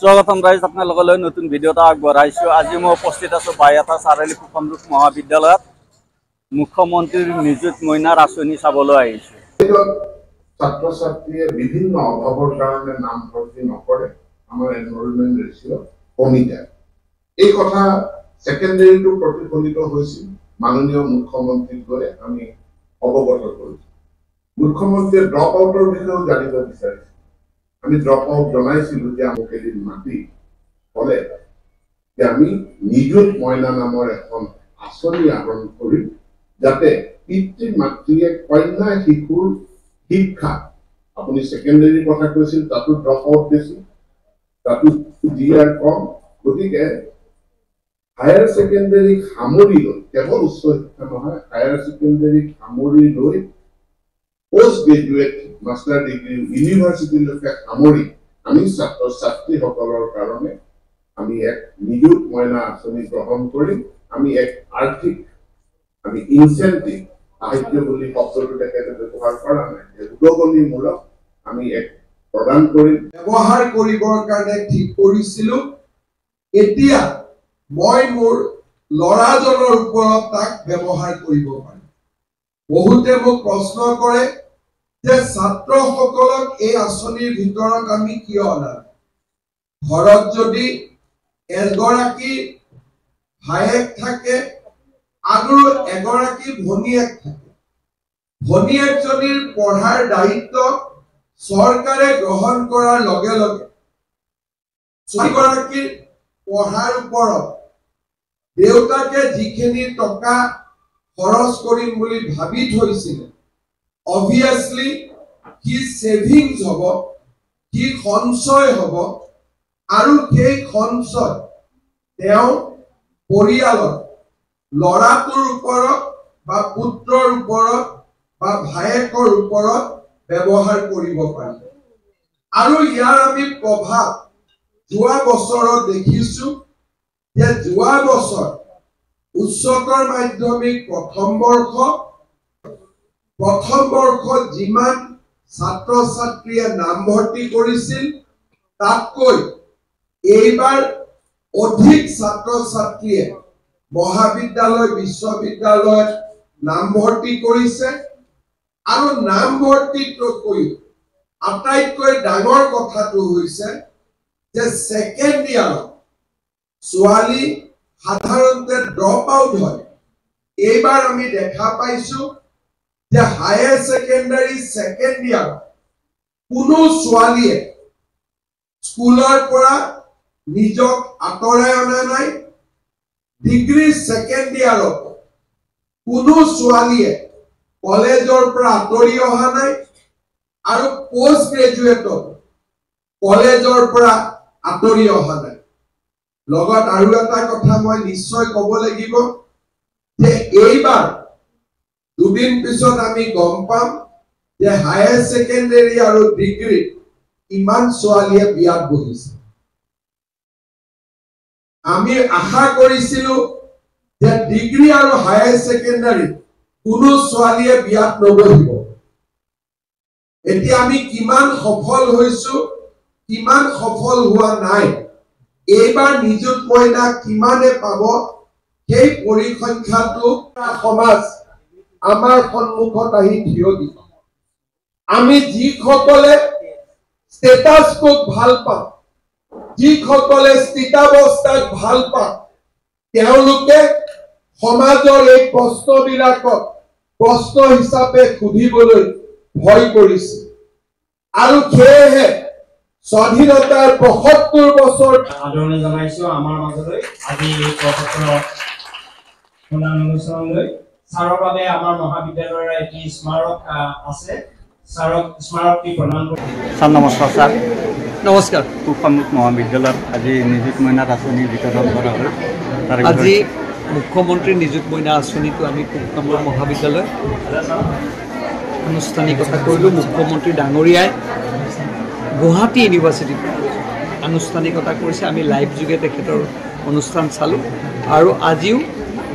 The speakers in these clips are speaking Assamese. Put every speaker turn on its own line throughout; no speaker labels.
স্বাগতম রাইজ আপোনালোকলৈ নতুন ভিডিও এটা আগবঢ়াইছো। আজি মই উপস্থিত আছো বাইহাটা চাৰিআলি কামৰূপ মহাবিদ্যালয়ত মুখ্যমন্ত্ৰীৰ নিযুত মইনাৰ আঁচনি চাবলৈ আহিছো।
ছাত্ৰ ছাত্ৰীয়ে বিভিন্ন অভাৱৰ কাৰণে নাম ভৰ্তি নকৰে, আমাৰ এনৰোলমেণ্ট ৰেচিঅ কমিতে এই কথা সেকেন্ডাৰীটো প্ৰতিফলিত হৈছিল। মাননীয় মুখ্যমন্ত্ৰীক গৈ আমি অৱগত কৰিছো। মুখ্যমন্ত্ৰীয়ে ড্ৰপ আউটৰ বিষয়েও জানিব বিচাৰিছে। আমি ড্ৰপ আউট জনাইছিলো যে আমাক এদিন মাতি ক'লে যে আমি নিযুত মইনা নামৰ এখন আঁচনি আহৰণ কৰিম, যাতে পিতৃ মাতৃয়ে কন্যা শিশুৰ শিক্ষা, আপুনি সেকেন্ডাৰীৰ কথা কৈছিল, তাতো ড্ৰপ আউট বেছি, তাতো জিআৰ কম, গতিকে হায়াৰ সেকেন্ডাৰী সামৰি লৈ কেৱল উচ্চ শিক্ষা নহয়, হায়াৰ সেকেন্ডাৰী সামৰি লৈ পোষ্ট গ্ৰেজুৱেট মাষ্টাৰ ডিগ্ৰী ইউনিভাৰ্চিটিলৈকে সামৰি আমি ছাত্ৰ ছাত্ৰীসকলৰ কাৰণে আমি এক নিযুত মইনা আঁচনি গ্ৰহণ কৰিম। আমি এক আৰ্থিক আমি ইনচেন্টিভ, সাহায্য বুলি শব্দটো তেখেতে ব্যৱহাৰ কৰা নাই, উদগনিমূলক আমি এক প্ৰদান কৰিম।
ব্যৱহাৰ কৰিবৰ কাৰণে ঠিক কৰিছিলো। এতিয়া মই মোৰ ল'ৰাজনৰ ওপৰত তাক ব্যৱহাৰ কৰিব পাৰিম। বহুতে মোক প্ৰশ্ন কৰে যে ছাত্ৰসকলক এই আঁচনিৰ ভিতৰত আমি কিয় অনা? ঘৰত যদি এগৰাকী ভায়েক থাকে আৰু এগৰাকী ভনীয়েক থাকে, ভনীয়েকজনীৰ পঢ়াৰ দায়িত্ব চৰকাৰে গ্ৰহণ কৰাৰ লগে লগে ছোৱালীগৰাকীৰ পঢ়াৰ ওপৰত দেউতাকে যিখিনি টকা খৰচ কৰিম বুলি ভাবি থৈছিলে, অবভিয়াছলি কি সেভিংস হ'ব, কি সঞ্চয় হ'ব, আৰু সেই সঞ্চয় তেওঁ পৰিয়ালৰ ল'ৰাটোৰ ওপৰত বা পুত্ৰৰ ওপৰত বা ভায়েকৰ ওপৰত ব্যৱহাৰ কৰিব পাৰিব। আৰু ইয়াৰ আমি প্ৰভাৱ যোৱা বছৰত দেখিছো যে যোৱা বছৰ উচ্চতৰ মাধ্যমিক প্ৰথম বৰ্ষত যিমান ছাত্ৰ ছাত্ৰীয়ে নামভৰ্তি কৰিছিল, তাতকৈ এইবাৰ অধিক ছাত্ৰ ছাত্ৰীয়ে মহাবিদ্যালয় বিশ্ববিদ্যালয়ত নামভৰ্তি কৰিছে। আৰু নামভৰ্তিতকৈ আটাইতকৈ ডাঙৰ কথাটো হৈছে যে ছেকেণ্ড ইয়াৰত ছোৱালী সাধাৰণতে ড্ৰপ আউট হয়। এইবাৰ আমি দেখা পাইছো যে হায়াৰ সেকেন্ডাৰী ছেকেণ্ড ইয়াৰত কোনো ছোৱালীয়ে স্কুলৰ পৰা নিজক আঁতৰাই অনা নাই। ডিগ্ৰী ছেকেণ্ড ইয়াৰত কোনো ছোৱালীয়ে কলেজৰ পৰা আঁতৰি অহা নাই, আৰু পোষ্ট গ্ৰেজুৱেটত কলেজৰ পৰা আঁতৰি অহা নাই। লগত আৰু এটা কথা মই নিশ্চয় ক'ব লাগিব যে এইবাৰ দুদিন পিছত আমি গম পাম যে হায়াৰ সেকেন্ডাৰী আৰু ডিগ্ৰী কিমান ছোৱালীয়ে বিয়াত বহিছে। আমি আশা কৰিছিলো যে ডিগ্ৰী আৰু হায়াৰ সেকেন্ডাৰী কোনো ছোৱালীয়ে বিয়াত নবহিব। এতিয়া আমি কিমান সফল হৈছো, কিমান সফল হোৱা নাই, এইবাৰ নিযুত মইনা কিমানে পাব, সেই পৰিসংখ্যাটো সমাজ আমাৰ সন্মুখত আহি থিয় দিব। আমি যিসকলে ষ্টেটাছক ভাল পাওঁ, যিসকলে স্থিতাৱস্থাক ভাল পাওঁ, তেওঁলোকে সমাজৰ এই প্ৰশ্নবিলাকক প্ৰশ্ন হিচাপে সুধিবলৈ ভয় কৰিছে। আৰু সেয়েহে স্বাধীনতাৰ ৭৫ বছৰ
আদৰণি জনাইছো আমাৰ মাজলৈ আজি এই প্ৰপত্ৰ শুনানি অনুষ্ঠানলৈ। ছাৰৰ বাবে আমাৰ মহাবিদ্যালয়ৰ এটি স্মাৰক আছে, ছাৰক স্মাৰকটি প্ৰদান কৰিম।
ছাৰ নমস্কাৰ। ছাৰ
নমস্কাৰ।
কামৰূপ মহাবিদ্যালয়ত আজি নিযুত মইনা আঁচনি বিতৰণ কৰা হ'ল।
আজি মুখ্যমন্ত্ৰী নিযুত মইনা আঁচনিটো আমি কামৰূপ মহাবিদ্যালয় আনুষ্ঠানিকতা কৰিলোঁ। মুখ্যমন্ত্ৰী ডাঙৰীয়াই গুৱাহাটী ইউনিভাৰ্চিটিত আনুষ্ঠানিকতা কৰিছে। আমি লাইভ যোগে তেখেতৰ অনুষ্ঠান চালোঁ, আৰু আজিও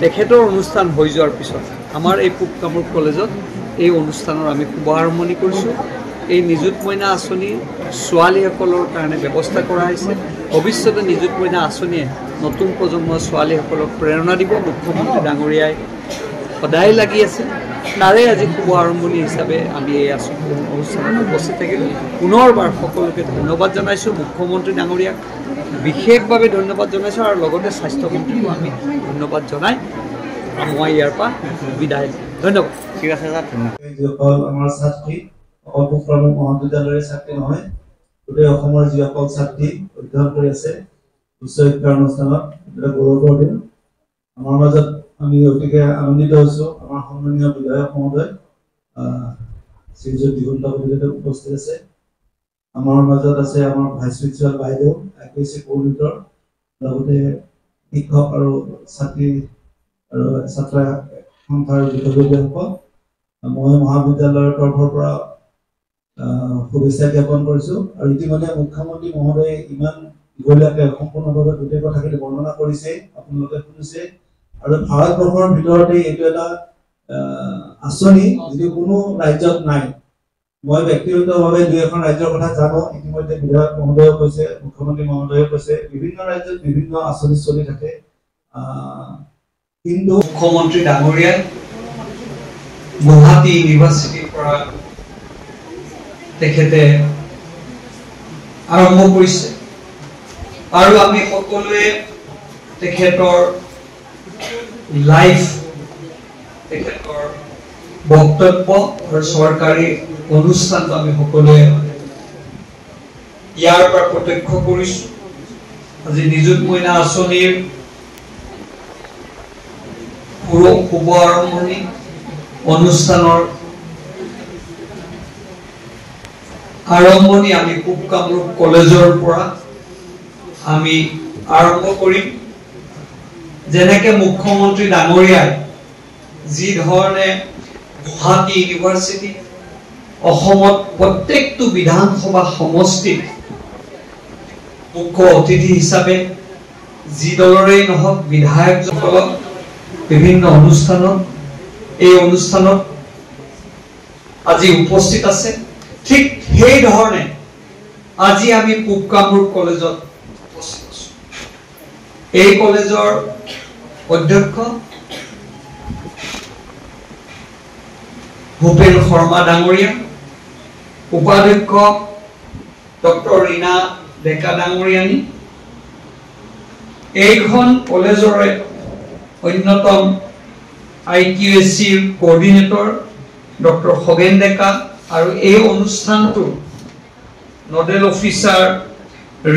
তেখেতৰ অনুষ্ঠান হৈ যোৱাৰ পিছত আমাৰ এই কামৰূপ কলেজত এই অনুষ্ঠানৰ আমি শুভ আৰম্ভণি কৰিছোঁ। এই নিযুত মইনা আঁচনি ছোৱালীসকলৰ কাৰণে ব্যৱস্থা কৰা হৈছে ভৱিষ্যতে নিযুত মইনা আঁচনিয়ে নতুন প্ৰজন্মৰ ছোৱালীসকলক প্ৰেৰণা দিব মুখ্যমন্ত্ৰী ডাঙৰীয়াই সদায় লাগি আছে তাৰে আজি শুভ আৰম্ভণি হিচাপে আমি এই অনুষ্ঠানত উপস্থিত থাকিলোঁ পুনৰবাৰ সকলোকে ধন্যবাদ জনাইছোঁ মুখ্যমন্ত্ৰী ডাঙৰীয়াক বিশেষভাৱে ধন্যবাদ জনাইছোঁ আৰু লগতে স্বাস্থ্যমন্ত্ৰীকো আমি ধন্যবাদ জনাই মই ইয়াৰ পৰা বিদায় ধন্যবাদ ঠিক আছে ছাৰ
যিসকল আমাৰ ছাত্ৰী অকল প্ৰমুখ মহাবিদ্যালয়ৰ ছাত্ৰী নহয় গোটেই অসমৰ যিসকল ছাত্ৰী অধ্যয়ন কৰি আছে উচ্চ শিক্ষা অনুষ্ঠানত এটা গৌৰৱৰ দিন আমাৰ মাজত আমি অতিকে আনন্দিত হৈছোঁ আমাৰ সন্মানীয় বিধায়ক মহোদয় শ্ৰীযুত দিগন্ত কলিতা উপস্থিত আছে আমাৰ মাজত আছে আমাৰ ভাইচ প্ৰিন্সিপাল বাইদেউ APSC কোঅৰ্ডিনেটৰ লগতে শিক্ষক আৰু ছাত্ৰী আৰু ছাত্ৰ সন্থাৰ বিষয়ববীয়াসকল মই মহাবিদ্যালয়ৰ তৰফৰ পৰা শুভেচ্ছা জ্ঞাপন কৰিছোঁ আৰু ইতিমধ্যে মুখ্যমন্ত্ৰী মহোদয়ে ইমান দীঘলীয়াকৈ সম্পূৰ্ণভাৱে গোটেই কথাখিনি বৰ্ণনা কৰিছে আপোনালোকে শুনিছে আৰু ভাৰতবৰ্ষৰ ভিতৰতে এইটো এটা আঁচনি যিটো কোনো ৰাজ্যত নাই মই ব্যক্তিগতভাৱে দুই এখন ৰাজ্যৰ কথা জানো ইতিমধ্যে বিধায়ক মহোদয়ে কৈছে মুখ্যমন্ত্ৰী মহোদয়ে কৈছে বিভিন্ন ৰাজ্যত বিভিন্ন আঁচনি চলি থাকে কিন্তু
মুখ্যমন্ত্ৰী ডাঙৰীয়াই গুৱাহাটী ইউনিভাৰ্চিটিৰ পৰা তেখেতে আৰম্ভ কৰিছে আৰু আমি সকলোৱে তেখেতৰ লাইফ তেখেতৰ বক্তব্য আৰু চৰকাৰী অনুষ্ঠানটো আমি সকলোৱে ইয়াৰ পৰা প্ৰত্যক্ষ কৰিছোঁ আজি নিযুত মইনা আঁচনিৰ শুভ আৰম্ভণি অনুষ্ঠানৰ আৰম্ভণি আমি পূব কামৰূপ কলেজৰ পৰা আমি আৰম্ভ কৰিম যেনেকৈ মুখ্যমন্ত্ৰী ডাঙৰীয়াই যি ধৰণে গুৱাহাটী ইউনিভাৰ্চিটি অসমত প্ৰত্যেকটো বিধানসভা সমষ্টিত মুখ্য অতিথি হিচাপে যি দলৰেই নহওক বিধায়কসকলক বিভিন্ন অনুষ্ঠানত এই অনুষ্ঠানত আজি উপস্থিত আছে ঠিক সেই ধৰণে আজি আমি পূব কামৰূপ কলেজত উপস্থিত আছোঁ এই কলেজৰ অধ্যক্ষ ভূপেন শৰ্মা ডাঙৰীয়া উপাধ্যক্ষ ডক্টৰ ৰীনা ডেকা ডাঙৰীয়ানী এইখন কলেজৰে অন্যতম IQACৰ কোঅৰ্ডিনেটৰ ডক্টৰ খগেন ডেকা আৰু এই অনুষ্ঠানটো নডেল অফিচাৰ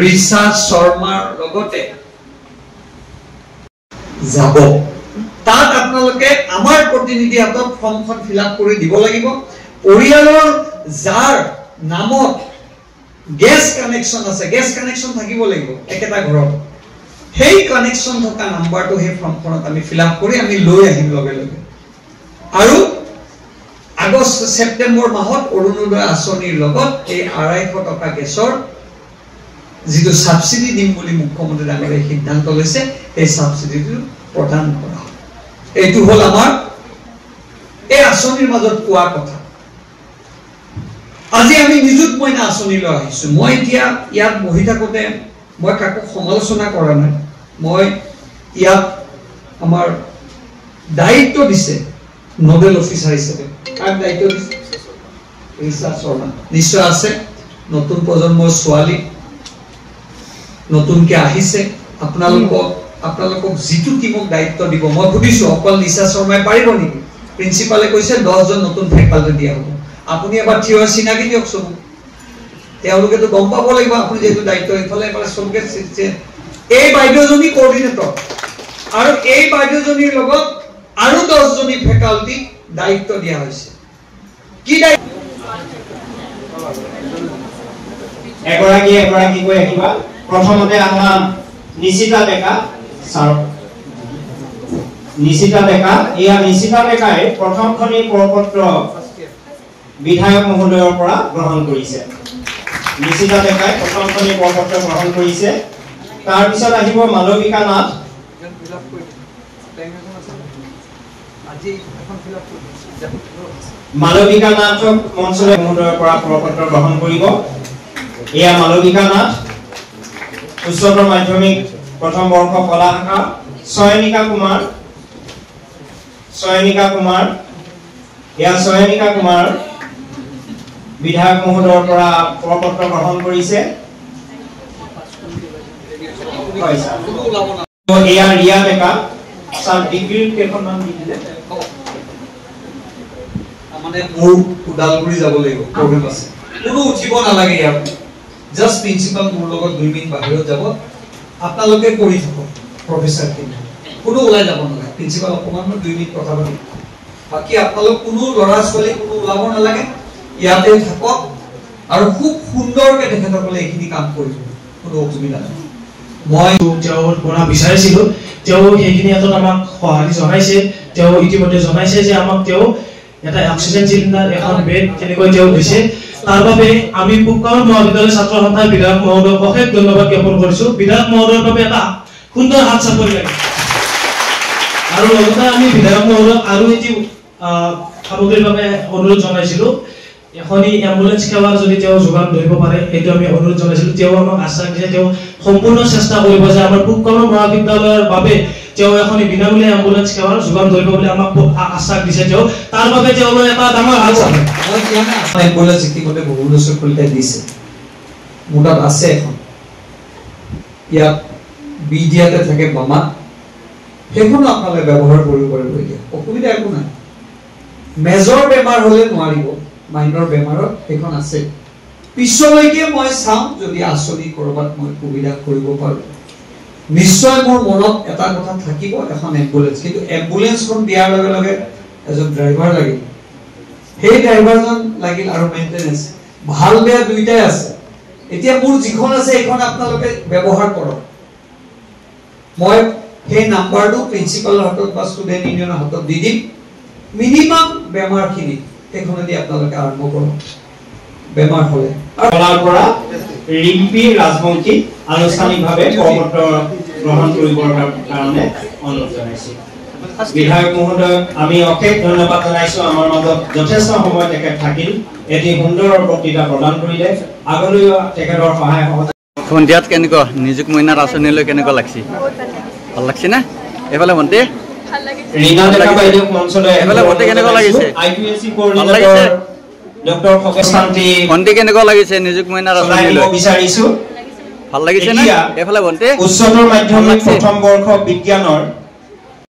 ৰিচা শৰ্মাৰ লগতে যাব তাত আপোনালোকে আমাৰ প্ৰতিনিধি হাতত ফৰ্মখন ফিলআপ কৰি দিব লাগিব পৰিয়ালৰ যাৰ নামত গেছ কানেকশ্যন আছে গেছ কানেকশ্যন থাকিব লাগিব একেটা ঘৰত সেই কানেকশ্যন থকা নাম্বাৰটো সেই ফৰ্মখনত আমি ফিলআপ কৰি আমি লৈ আহিম লগে লগে আৰু আগষ্ট ছেপ্টেম্বৰ মাহত অৰুণোদয় আঁচনিৰ লগত এই 250 টকা গেছৰ যিটো সাবসিডি দিম বুলি মুখ্যমন্ত্ৰী ডাঙৰীয়াই সিদ্ধান্ত লৈছে এই সাবসিডিটো প্ৰদান কৰা এইটো হল আমাৰ এই আঁচনিৰ মাজত কোৱা কথা আজি আমি নিযুত মইনা আঁচনিলৈ আহিছোঁ মই এতিয়া ইয়াত বহি থাকোঁতে মই কাকো সমালোচনা কৰা নাই মই ইয়াত আমাৰ দায়িত্ব দিছে নোডেল অফিচাৰ হিচাপে কাক দায়িত্ব দিছে ৰিচা শৰ্মা নিশ্চয় আছে নতুন প্ৰজন্মৰ ছোৱালী নতুনকৈ আহিছে আপোনালোকক যিটো টিমক দায়িত্ব দিব মই সুধিছোঁ অকল ৰিচা শৰ্মাই পাৰিব নেকি প্ৰিন্সিপালে কৈছে 10 জন নতুন ফেকাল্টি দিয়া হ'ব আপুনি এবাৰ থিয় চিনাকি দিয়ক চব তেওঁলোকেতো গম পাব লাগিব আপুনি যেটো দায়িত্ব ইফালে এবাৰ চবকে এই বাইদেউজনী কোঅৰ্ডিনেটৰ আৰু এই বাইদেউজনীৰ লগত আৰু 10 জনী ফেকাল্টি দায়িত্ব দিয়া হৈছে কি দায়িত্ব
এগৰাকী কৈ আহিবা প্ৰথমতে আমাৰ নিশিতা ডেকা ছাৰ নিশিতা ডেকা এয়া নিশিতা ডেকাই প্ৰথমখনি প্ৰপত্ৰ বিধায়ক মহোদয়ৰ পৰা গ্ৰহণ কৰিছে নিশিতা ডেকাই প্ৰথমখনি প্ৰপত্ৰ গ্ৰহণ কৰিছে তাৰ পিছত আহিব মালবিকা নাথ
আজি এখন ফিলাপ
মালবিকা নাথক মঞ্চলৈ মহোদয়ৰ পৰা প্ৰপত্ৰ গ্ৰহণ কৰিব। এয়া মালবিকা নাথ, উচ্চতৰ মাধ্যমিক প্ৰথম বৰ্ষ কলা শাখা। চয়নিকা কুমাৰ, এয়া চয়নিকা কুমাৰ বিধায়ক মহোদয়ৰ পৰা প্ৰপত্ৰ গ্ৰহণ কৰিছে। এয়া ৰিয়া ডেকা, ছাৰ ডিগ্ৰীৰ কেইখনমান দি দিলে।
মানে মোৰ ওদালগুৰি যাব লাগিব, প্ৰগ্ৰেম আছে, কোনো উঠিব নালাগে ইয়াৰ, জাষ্ট প্ৰিন্সিপাল মোৰ লগত 2 মিনিট বাহিৰত যাব, আপোনালোকে কৰি থাকক প্ৰফেচাৰখিনি, কোনো ওলাই যাব নালাগে, প্ৰিন্সিপাল অকণমান 2 মিনিট কথা পাতিম, বাকী আপোনালোক কোনো ল'ৰা ছোৱালী কোনো ওলাব নালাগে, ইয়াতে থাকক আৰু খুব সুন্দৰকৈ তেখেতসকলে এইখিনি কাম কৰিব, কোনো অসুবিধা নাই।
মই তেওঁৰ পৰা বিচাৰিছিলোঁ, তেওঁ সেইখিনি হাতত আমাক সঁহাৰি জনাইছে, তেওঁ ইতিমধ্যে জনাইছে যে আমাক তেওঁ এটা অক্সিজেন চিলিণ্ডাৰ, এখন বেড তেনেকৈ তেওঁ দিছে। তাৰ বাবে আমি পুবকামৰূপ মহাবিদ্যালয়ৰ ছাত্ৰ সন্থাৰ বিধায়ক মহোদয়ক অশেষ ধন্যবাদ জ্ঞাপন কৰিছোঁ। বিধায়ক মহোদয়ৰ বাবে এটা সুন্দৰ হাত চাপৰি লাগে। আৰু লগতে আমি বিধায়ক মহোদয়ক আৰু এটি সামগ্ৰীৰ বাবে অনুৰোধ জনাইছিলোঁ, এখনি এম্বুলেন্স সেৱাৰ যদি তেওঁ যোগান ধৰিব পাৰে সেইটো আমি অনুৰোধ জনাইছিলোঁ। তেওঁ আমাক আশ্বাস দিছে তেওঁ সম্পূৰ্ণ চেষ্টা কৰিব যে আমাৰ পুবকামৰূপ মহাবিদ্যালয়ৰ বাবে তেওঁ এখনি বিনামূলীয়া এম্বুলেন্স সেৱাৰ যোগান ধৰিব বুলি আমাক আশ্বাস দিছে। তেওঁ তাৰ বাবে তেওঁলৈ এটা ডাঙৰ হাত চাপে।
এম্বুলেন্স ইতিমধ্যে ভুৱনেশ্বৰ কলিতাই দিছে, মোৰ তাত আছে এখন, ইয়াত বিডিয়াতে থাকে বামাত, সেইখনো আপোনালোকে ব্যৱহাৰ কৰিব পাৰিব, এতিয়া অসুবিধা একো নাই। মেজৰ বেমাৰ হ'লে নোৱাৰিব, মাইনৰ বেমাৰত সেইখন আছে। পিছলৈকে মই চাম যদি আঁচনি কৰবাত মই সুবিধা কৰিব পাৰোঁ, নিশ্চয় মোৰ মনত এটা কথা থাকিব, এখন এম্বুলেন্স, কিন্তু এম্বুলেন্সখন দিয়াৰ লগে লগে এজন ড্ৰাইভাৰ লাগিল, সেই ড্ৰাইভাৰজন লাগিল আৰু মেইনটেনেন্স, ভাল বেয়া দুইটাই আছে। এতিয়া মোৰ যিখন আছে সেইখন আপোনালোকে ব্যৱহাৰ কৰক, মই সেই নাম্বাৰটো প্ৰিন্সিপালৰ হাতত বা ষ্টুডেণ্ট ইউনিয়নৰ হাতত দি দিম, মিনিমাম বেমাৰখিনি সেইখনেদি আপোনালোকে আৰম্ভ কৰক বেমাৰ হ'লে।
কলাৰ পৰা ৰিম্পী ৰাজবংশী আনুষ্ঠানিকভাৱে প্ৰপত্ৰ গ্ৰহণ কৰিবৰ কাৰণে অনুৰোধ জনাইছোঁ। বিধায়ক মহোদয়ক আমি অশেষ ধন্যবাদ জনাইছোঁ, আমাৰ মাজত যথেষ্ট সময় তেখেত থাকিল, এটি সুন্দৰ বক্তৃতা প্ৰদান কৰিলে, আগলৈ তেখেতৰ সহায় সহযোগ।
সন্ধিয়াত কেনেকুৱা নিযুত মইনাৰ আঁচনিলৈ কেনেকুৱা লাগছে? ভাল লাগছে না? এইফালে ভণ্টি
ৰীনা ডেকা বাইদেউক মঞ্চলৈ
এইফালে ভণ্টি কেনেকুৱা লাগিছে?
IPSC কোঅৰ্ডিনেটৰ ডক্টৰ ফকেশান্তি
ভণ্টি কেনেকুৱা লাগিছে নিযুত মইনাৰ আঁচনিলৈ?
বিচাৰিছোঁ
ভাল লাগিছে না? এইফালে ভণ্টি
উচ্চতৰ মাধ্যমিক প্ৰথম বৰ্ষ বিজ্ঞানৰ